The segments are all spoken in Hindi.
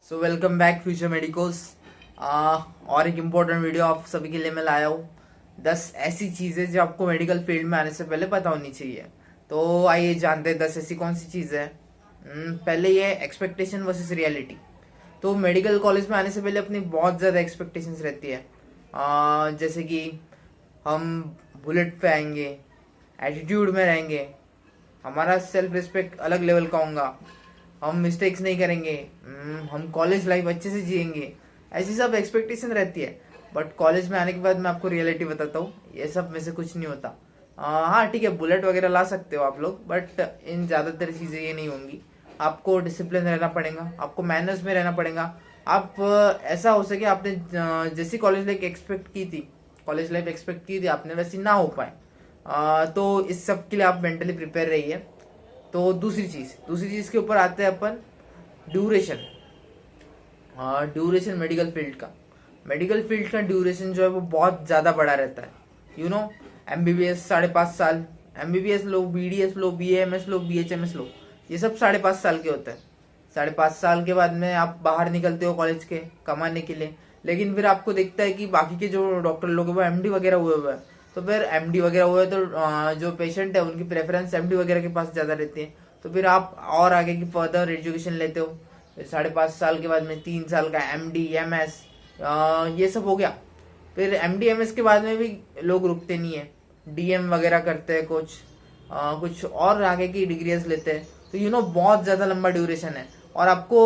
So welcome back future medicos. और एक इम्पोर्टेंट वीडियो आप सभी के लिए मैं लाया हूँ। 10 ऐसी चीज़ें जो आपको मेडिकल फील्ड में आने से पहले पता होनी चाहिए। तो आइए जानते हैं 10 ऐसी कौन सी चीज़ है। पहले ये एक्सपेक्टेशन वर्सेस रियलिटी। तो मेडिकल कॉलेज में आने से पहले अपनी बहुत ज़्यादा एक्सपेक्टेशंस रहती है। जैसे कि हम बुलेट पे आएंगे, एटीट्यूड में रहेंगे, हमारा सेल्फ रिस्पेक्ट अलग लेवल का होगा, हम मिस्टेक्स नहीं करेंगे, हम कॉलेज लाइफ अच्छे से जिएंगे। ऐसी सब एक्सपेक्टेशन रहती है। बट कॉलेज में आने के बाद मैं आपको रियलिटी बताता हूँ, ये सब में से कुछ नहीं होता। हाँ ठीक है, बुलेट वगैरह ला सकते हो आप लोग, बट इन ज़्यादातर चीज़ें ये नहीं होंगी। आपको डिसिप्लिन रहना पड़ेगा, आपको मैनर्स में रहना पड़ेगा। आप ऐसा हो सके आपने जैसी कॉलेज लाइफ एक्सपेक्ट की थी, आपने वैसी ना हो पाए। तो इस सब के लिए आप मेंटली प्रिपेयर रहिए। तो दूसरी चीज के ऊपर आते हैं अपन, ड्यूरेशन। ड्यूरेशन मेडिकल फील्ड का ड्यूरेशन जो है वो बहुत ज्यादा बड़ा रहता है। एमबीबीएस 5.5 साल, एमबीबीएस लो, बीडीएस लो, बीएमएस लो, बीएचएमएस लो, ये सब 5.5 साल के होते हैं। 5.5 साल के बाद में आप बाहर निकलते हो कॉलेज के कमाने के लिए। लेकिन फिर आपको दिखता है कि बाकी के जो डॉक्टर लोग हैं वो एमडी वगैरह हुए हुए हैं। तो फिर एमडी वगैरह हुए तो जो पेशेंट है उनकी प्रेफरेंस एमडी वगैरह के पास ज़्यादा रहती है। तो फिर आप और आगे की फर्दर एजुकेशन लेते हो। फिर 5.5 साल के बाद में 3 साल का एमडी एमएस ये सब हो गया। फिर एमडी एमएस के बाद में भी लोग रुकते नहीं है, डीएम वगैरह करते हैं, कुछ और आगे की डिग्रीज लेते हैं। तो बहुत ज़्यादा लंबा ड्यूरेशन है। और आपको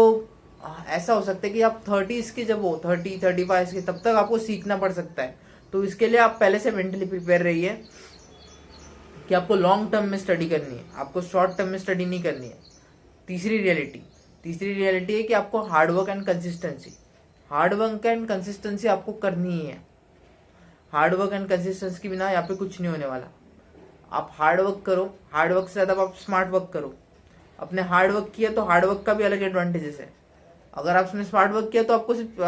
ऐसा हो सकता है कि आप 30s के जब हो, 35 के, तब तक आपको सीखना पड़ सकता है। तो इसके लिए आप पहले से मेंटली प्रिपेयर रहिए कि आपको लॉन्ग टर्म में स्टडी करनी है, आपको शॉर्ट टर्म में स्टडी नहीं करनी है। तीसरी रियलिटी है कि आपको हार्डवर्क एंड कंसिस्टेंसी आपको करनी ही है। हार्डवर्क एंड कंसिस्टेंसी के बिना यहाँ पे कुछ नहीं होने वाला। आप हार्डवर्क करो, हार्डवर्क से ज़्यादा आप स्मार्ट वर्क करो। अपने हार्डवर्क किया तो हार्डवर्क का भी अलग एडवांटेजेस है। अगर आपने स्मार्ट वर्क किया तो आपको सिर्फ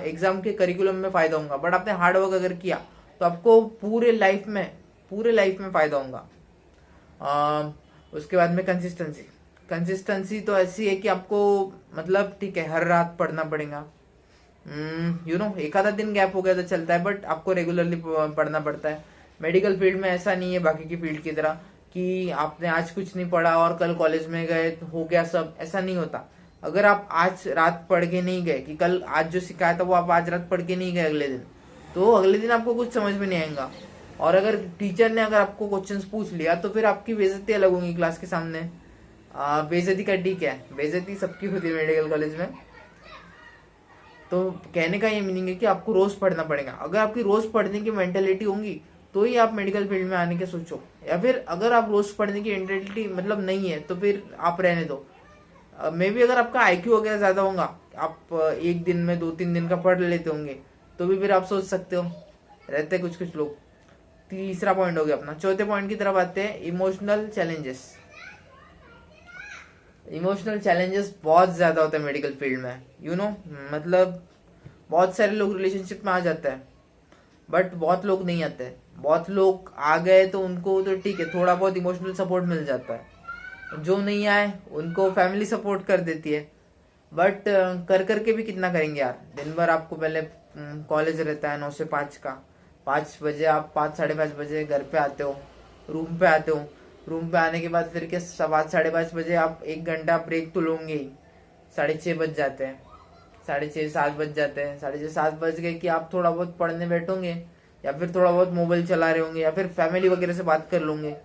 एग्जाम के करिकुलम में फायदा होगा, बट आपने हार्ड वर्क अगर किया तो आपको पूरे लाइफ में फायदा होगा। उसके बाद में कंसिस्टेंसी तो ऐसी है कि आपको मतलब ठीक है हर रात पढ़ना पड़ेगा। एक आधा दिन गैप हो गया तो चलता है, बट आपको रेगुलरली पढ़ना पड़ता है। मेडिकल फील्ड में ऐसा नहीं है बाकी की फील्ड की तरह कि आपने आज कुछ नहीं पढ़ा और कल कॉलेज में गए तो हो गया सब, ऐसा नहीं होता। अगर आप आज रात पढ़ के नहीं गए, कि कल आज जो सिखाया था वो आप आज रात पढ़ के नहीं गए अगले दिन, तो अगले दिन आपको कुछ समझ में नहीं आएगा। और अगर टीचर ने अगर आपको क्वेश्चंस पूछ लिया तो फिर आपकी बेइज्जती अलग होगी क्लास के सामने। बेइज्जती का ठीक है, बेइज्जती सबकी होती है मेडिकल कॉलेज में। तो कहने का ये मीनिंग है कि आपको रोज पढ़ना पड़ेगा। अगर आपकी रोज पढ़ने की मेंटेलिटी होगी तो ही आप मेडिकल फील्ड में आने के सोचो, या फिर अगर आप रोज पढ़ने की मेंटेलिटी मतलब नहीं है तो फिर आप रहने दो। मे बी अगर आपका आईक्यू वगैरह ज्यादा होगा, आप एक दिन में 2-3 दिन का पढ़ लेते होंगे, तो भी फिर आप सोच सकते हो, रहते कुछ कुछ लोग। तीसरा पॉइंट हो गया अपना। चौथे पॉइंट की तरफ आते हैं, इमोशनल चैलेंजेस बहुत ज्यादा होते हैं मेडिकल फील्ड में। मतलब बहुत सारे लोग रिलेशनशिप में आ जाते हैं, बट बहुत लोग नहीं आते। बहुत लोग आ गए तो उनको तो ठीक है, थोड़ा बहुत इमोशनल सपोर्ट मिल जाता है। जो नहीं आए उनको फैमिली सपोर्ट कर देती है। बट कर करके भी कितना करेंगे यार। दिन भर आपको पहले कॉलेज रहता है 9 से 5 का। 5 बजे आप 5-5:30 बजे घर पे आते हो, रूम पे आते हो। रूम पे आने के बाद फिर के 5-5:30 बजे आप 1 घंटा ब्रेक तो लोगे ही। 6:30 बज जाते हैं, 6:30-7 बज जाते हैं। 6:30-7 बज गए कि आप थोड़ा बहुत पढ़ने बैठोगे, या फिर थोड़ा बहुत मोबाइल चला रहे होंगे, या फिर फैमिली वगैरह से बात कर लोगे।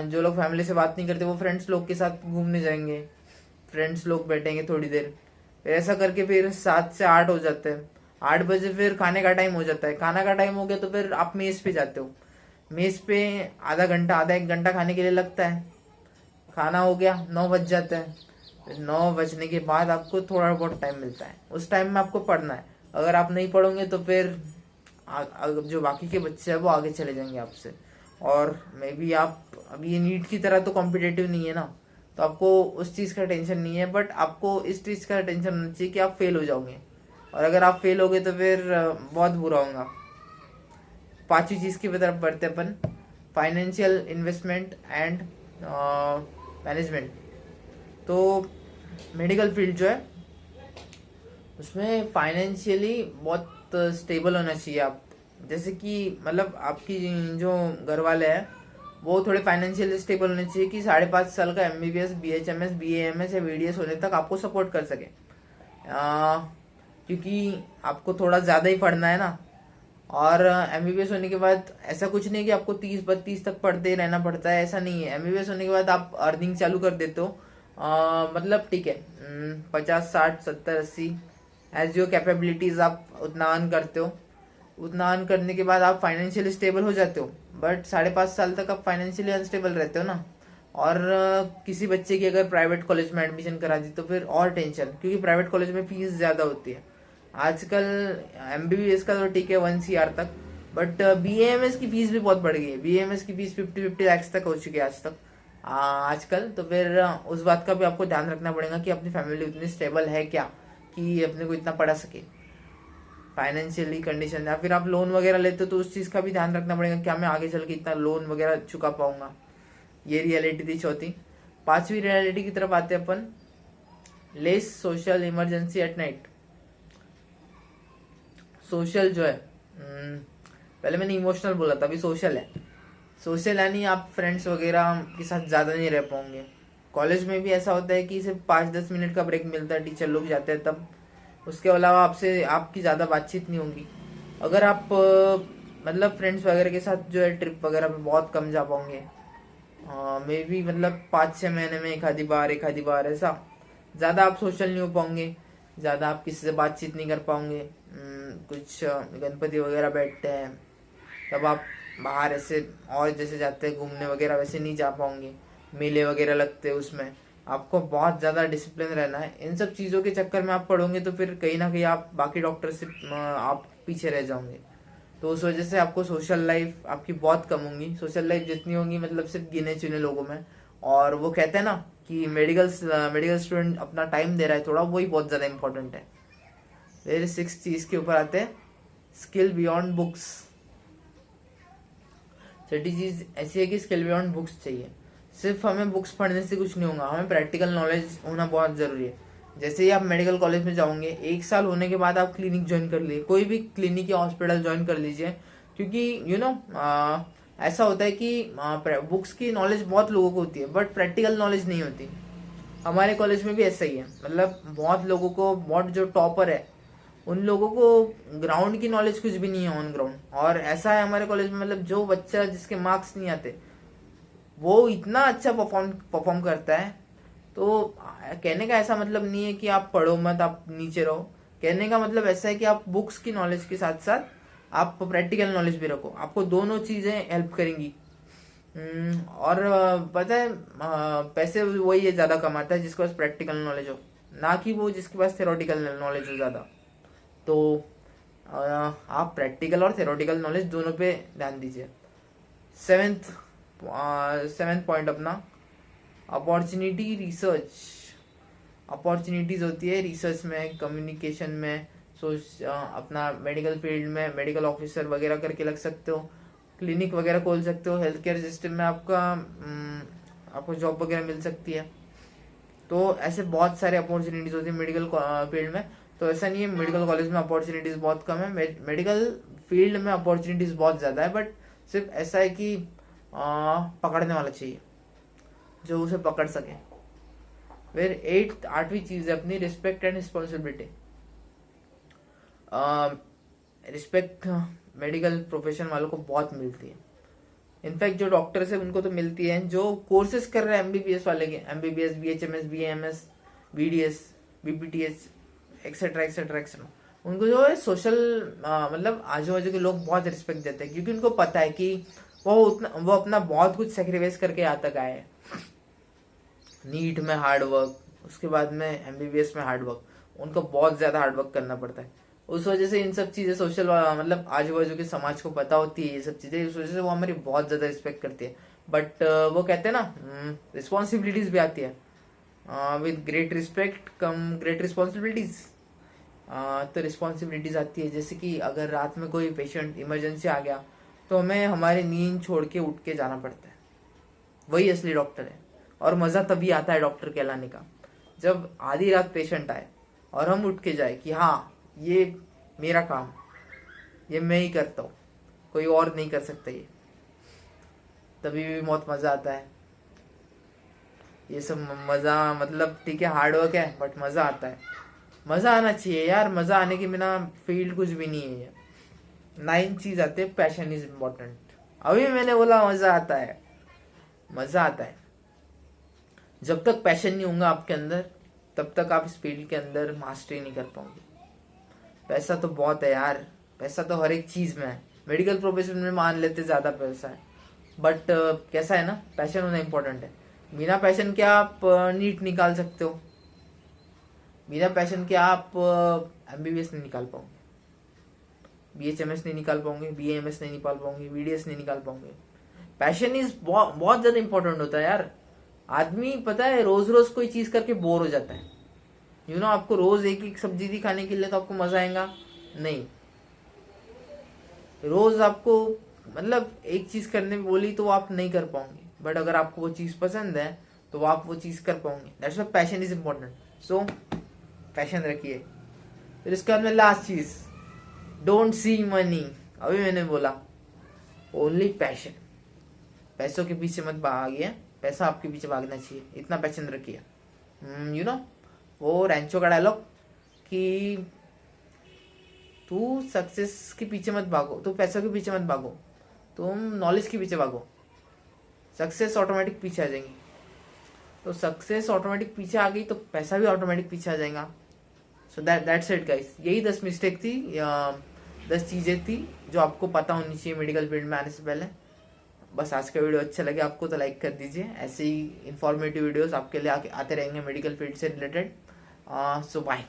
जो लोग फैमिली से बात नहीं करते वो फ्रेंड्स लोग के साथ घूमने जाएंगे, फ्रेंड्स लोग बैठेंगे थोड़ी देर। फिर ऐसा करके फिर 7 से 8 हो जाते हैं। 8 बजे फिर खाने का टाइम हो जाता है। खाना का टाइम हो गया तो फिर आप मेस पे जाते हो। मेस पे आधा 1 घंटा खाने के लिए लगता है। खाना हो गया, 9 बज जाते हैं। फिर 9 बजने के बाद आपको थोड़ा बहुत टाइम मिलता है, उस टाइम में आपको पढ़ना है। अगर आप नहीं पढ़ोगे तो फिर जो बाकी के बच्चे हैं वो आगे चले जाएंगे आपसे। और मे बी आप अभी ये नीट की तरह तो कॉम्पिटेटिव नहीं है ना, तो आपको उस चीज़ का टेंशन नहीं है। बट आपको इस चीज़ का टेंशन होना चाहिए कि आप फेल हो जाओगे, और अगर आप फेल हो गए तो फिर बहुत बुरा होगा। पांचवी चीज़ की तरफ बढ़ते अपन, फाइनेंशियल इन्वेस्टमेंट एंड मैनेजमेंट। तो मेडिकल फील्ड जो है उसमें फाइनेंशियली बहुत स्टेबल होना चाहिए आप। जैसे कि मतलब आपकी जो घर वाले हैं वो थोड़े फाइनेंशियली स्टेबल होने चाहिए कि 5.5 साल का MBBS BHMS BAMS या VDS होने तक आपको सपोर्ट कर सके। क्योंकि आपको थोड़ा ज़्यादा ही पढ़ना है ना। और MBBS होने के बाद ऐसा कुछ नहीं कि आपको 30-32 तक पढ़ते रहना पड़ता है, ऐसा नहीं है। MBBS होने के बाद आप अर्निंग चालू कर देते हो। मतलब ठीक है, 50 60 70 80 एज योर कैपेबिलिटीज आप उतना अर्न करते हो। उतना अर्न करने के बाद आप फाइनेंशियली स्टेबल हो जाते हो। बट 5.5 साल तक आप फाइनेंशियली अनस्टेबल रहते हो ना। और किसी बच्चे की अगर प्राइवेट कॉलेज में एडमिशन करा दी तो फिर और टेंशन, क्योंकि प्राइवेट कॉलेज में फीस ज़्यादा होती है आजकल। MBBS का तो ठीक है 1 CR तक, बट BAMS की फीस भी बहुत बढ़ गई है। BAMS की फीस 50-50 lakhs तक हो चुकी है आज तक आजकल। तो फिर उस बात का भी आपको ध्यान रखना पड़ेगा कि अपनी फैमिली उतनी स्टेबल है क्या कि अपने को इतना पढ़ा सके फाइनेंशियली कंडीशन। या फिर आप लोन वगैरह लेते हो तो उस चीज़ का भी ध्यान रखना पड़ेगा, क्या मैं आगे चल के इतना लोन वगैरह चुका पाऊंगा। ये रियलिटी थी चौथी। पांचवी रियलिटी की तरफ आते अपन, less social emergency at night. Social जो है, पहले मैंने इमोशनल बोला था, अभी सोशल है। सोशल यानी आप फ्रेंड्स वगैरह के साथ ज़्यादा नहीं रह पाओगे। कॉलेज में भी ऐसा होता है कि सिर्फ 5-10 मिनट का ब्रेक मिलता है, टीचर लोग जाते हैं तब। उसके अलावा आपसे आपकी ज़्यादा बातचीत नहीं होगी। अगर आप मतलब फ्रेंड्स वगैरह के साथ जो है ट्रिप वगैरह पे बहुत कम जा पाओगे। मे बी मतलब 5-6 महीने में एक आधी बार ऐसा। ज़्यादा आप सोशल नहीं हो पाओगे, ज़्यादा आप किसी से बातचीत नहीं कर पाओगे। कुछ गणपति वगैरह बैठते हैं तब आप बाहर ऐसे और जैसे जाते हैं घूमने वगैरह वैसे नहीं जा पाओगे। मेले वगैरह लगते हैं, उसमें आपको बहुत ज़्यादा डिसिप्लिन रहना है। इन सब चीज़ों के चक्कर में आप पढ़ोगे तो फिर कहीं ना कहीं आप बाकी डॉक्टर से आप पीछे रह जाओगे। तो उस वजह से आपको सोशल लाइफ आपकी बहुत कम होगी। सोशल लाइफ जितनी होगी मतलब सिर्फ गिने चुने लोगों में। और वो कहते हैं ना कि मेडिकल स्टूडेंट अपना टाइम दे रहा है थोड़ा, वही बहुत ज़्यादा इंपॉर्टेंट है। फिर 6 चीज़ के ऊपर आते हैं, स्किल बियॉन्ड बुक्स। छठी चीज़ ऐसी है कि स्किल बियॉन्ड बुक्स चाहिए। सिर्फ हमें बुक्स पढ़ने से कुछ नहीं होगा, हमें प्रैक्टिकल नॉलेज होना बहुत ज़रूरी है। जैसे ही आप मेडिकल कॉलेज में जाओगे, 1 साल होने के बाद आप क्लिनिक ज्वाइन कर लीजिए, कोई भी क्लिनिक या हॉस्पिटल ज्वाइन कर लीजिए। क्योंकि ऐसा होता है कि बुक्स की नॉलेज बहुत लोगों को होती है बट प्रैक्टिकल नॉलेज नहीं होती। हमारे कॉलेज में भी ऐसा ही है, मतलब बहुत लोगों को, बहुत जो टॉपर है उन लोगों को ग्राउंड की नॉलेज कुछ भी नहीं है ऑन ग्राउंड। और ऐसा है हमारे कॉलेज में, मतलब जो बच्चा जिसके मार्क्स नहीं आते वो इतना अच्छा परफॉर्म करता है। तो कहने का ऐसा मतलब नहीं है कि आप पढ़ो मत, आप नीचे रहो। कहने का मतलब ऐसा है कि आप बुक्स की नॉलेज के साथ साथ आप प्रैक्टिकल नॉलेज भी रखो, आपको दोनों चीजें हेल्प करेंगी। और पता है पैसे वही है ज्यादा कमाता है जिसके पास प्रैक्टिकल नॉलेज हो, ना कि वो जिसके पास थ्योरेटिकल नॉलेज हो ज्यादा। तो आप प्रैक्टिकल और थ्योरेटिकल नॉलेज दोनों पे ध्यान दीजिए। सेवेंथ सेवेंथ पॉइंट अपना, अपॉर्चुनिटी रिसर्च। अपॉर्चुनिटीज होती है रिसर्च में, कम्युनिकेशन में, अपना मेडिकल फील्ड में मेडिकल ऑफिसर वगैरह करके लग सकते हो, क्लिनिक वगैरह खोल सकते हो, हेल्थ केयर सिस्टम में आपको जॉब वगैरह मिल सकती है। तो ऐसे बहुत सारे अपॉर्चुनिटीज होती है मेडिकल फील्ड में। तो ऐसा नहीं है मेडिकल कॉलेज में अपॉर्चुनिटीज बहुत कम है, मेडिकल फील्ड में अपॉर्चुनिटीज बहुत ज़्यादा है। बट सिर्फ ऐसा है कि पकड़ने वाला चाहिए जो उसे पकड़ सके। फिर 8वीं चीज है अपनी, respect and responsibility. Respect medical profession वालों को बहुत मिलती है। इनफैक्ट जो डॉक्टर्स है उनको तो मिलती है, जो कोर्सेज कर रहे हैं MBBS वाले के, MBBS BHMS BAMS BDS BPTH etcetera etcetera etcetera, उनको जो है सोशल मतलब आजू बाजू के लोग बहुत रिस्पेक्ट देते हैं, क्योंकि उनको पता है कि वो अपना बहुत कुछ सेक्रीफाइस करके यहाँ तक आए हैं। नीट में हार्ड वर्क, उसके बाद में MBBS में हार्ड वर्क, उनको बहुत ज्यादा हार्ड वर्क करना पड़ता है। उस वजह से इन सब चीजें सोशल मतलब आजू बाजू के समाज को पता होती है ये सब चीजें, उस वजह से वो हमारी बहुत ज्यादा रिस्पेक्ट करती है। बट वो कहते हैं ना रिस्पॉन्सिबिलिटीज भी आती है, with great respect come great responsibilities. तो रिस्पॉन्सिबिलिटीज आती है, जैसे कि अगर रात में कोई पेशेंट इमरजेंसी आ गया तो हमें हमारी नींद छोड़ के उठ के जाना पड़ता है, वही असली डॉक्टर है। और मजा तभी आता है डॉक्टर कहलाने का जब आधी रात पेशेंट आए और हम उठ के जाए कि हाँ ये मेरा काम, ये मैं ही करता हूँ, कोई और नहीं कर सकता ये, तभी भी बहुत मजा आता है। ये सब मजा मतलब ठीक है हार्ड वर्क है बट मजा आता है। मजा आना चाहिए यार, मजा आने के बिना फील्ड कुछ भी नहीं है ये। 9 चीज आते हैं, पैशन इज इम्पोर्टेंट। अभी मैंने बोला मजा आता है, मजा आता है। जब तक पैशन नहीं होगा आपके अंदर तब तक आप इस फील्ड के अंदर मास्टरी नहीं कर पाओगे। पैसा तो बहुत है यार, पैसा तो हर एक चीज में है। मेडिकल प्रोफेशन में मान लेते ज्यादा पैसा है, बट कैसा है ना, पैशन होना इम्पोर्टेंट है। बिना पैशन के आप नीट निकाल सकते हो, बिना पैशन के आप एमबीबीएस नहीं निकाल पाओगे, बीएचएमएस नहीं निकाल पाओगे, बीएएमएस नहीं निकाल पाओगे, बीडीएस नहीं निकाल पाओगे। पैशन इज बहुत ज्यादा इंपॉर्टेंट होता है यार। आदमी पता है रोज रोज कोई चीज करके बोर हो जाता है। आपको रोज एक एक सब्जी दी खाने के लिए तो आपको मजा आएगा नहीं। रोज आपको मतलब एक चीज करने बोली तो आप नहीं कर पाओगे, बट अगर आपको वो चीज पसंद है तो आप वो चीज कर पाओगे। That's why passion is important. So passion रखिए। फिर इसके बाद में लास्ट चीज, डोंट सी मनी। अभी मैंने बोला ओनली पैशन। पैसों के पीछे मत भागिए, पैसा आपके पीछे भागना चाहिए, इतना पैशन रखिए। वो रैंचो का डायलॉग कि तू सक्सेस के पीछे मत भागो, तू पैसों के पीछे मत भागो, तुम नॉलेज के पीछे भागो, सक्सेस ऑटोमेटिक पीछे आ जाएंगी। तो सक्सेस ऑटोमेटिक पीछे आ गई तो पैसा भी ऑटोमेटिक पीछे आ जाएगा। So that's it guys. यही 10 मिस्टेक थी, 10 चीजें थी जो आपको पता होनी चाहिए मेडिकल फील्ड में आने से पहले। बस आज का वीडियो अच्छा लगे आपको तो लाइक कर दीजिए। ऐसे ही इंफॉर्मेटिव वीडियोस आपके लिए आते रहेंगे मेडिकल फील्ड से रिलेटेड। सो बाय।